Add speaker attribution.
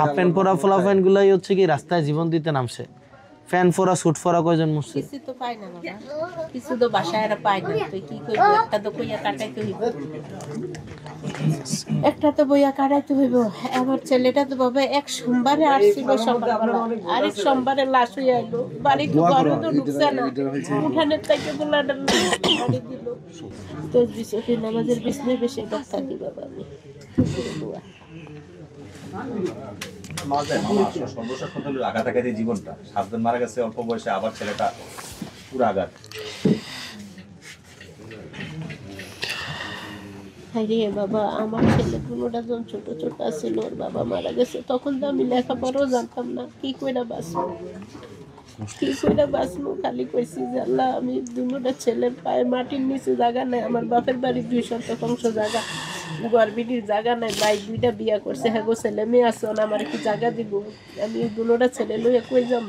Speaker 1: Half pant পরা ফলাফাইন গুলাই হচ্ছে কি রাস্তায় জীবন দিতে নামছে। ফ্যান পরা স্যুট পরা কয়জন মরছে?
Speaker 2: কিছু তো পায় না বাবা, কিছু তো বাসায় আর পায় না। তুই কি করবি? একটা তো কইয়া কাটাইতে হইব, একটা তো বইয়া কাটাইতে হইব। আমার ছেলেটা তো বাবা এক সোমবারে আসছিল সকালবেলা, আরেক সোমবারে লাশ হইয়া গেল। বাড়িতে ঘরে তো ঢুকছে না, উঠানের থেকে গোলাটা বাড়ি দিল। তো বিশ্বকে নামাজের বিছনায় বেশি থাকি বাবা আমি।
Speaker 3: সর্বশেষ কথা হলো আঘাত আঘাতের জীবনটা। 7 জন মারা গেছে অল্প বয়সে, আবার ছেলেটা পুরো আঘাত।
Speaker 2: রে বাবা, আমার ছেলে পুরোটা যখন ছোট ছোট ছিল, ওর বাবা মারা গেছে, তখন তো আমি লেখাপড়াও জানতাম না। কি কইরা বাঁচবো, কি কইরা বাঁচবো? খালি কইছি যে আল্লাহ, আমি দুটোটা ছেলের পায়ে মাটির নিচে জায়গা নাই। আমার বাপের বাড়ি 2 শতাংশ জায়গা, গড়বিটির জায়গা নাই। ভাই 2টা বিয়া করছে, হ্যাঁ গো ছেলে মেয়ে আছে, আমার কি জায়গা দিব? আমি দুটোটা ছেলে লইয়া কই যাবো?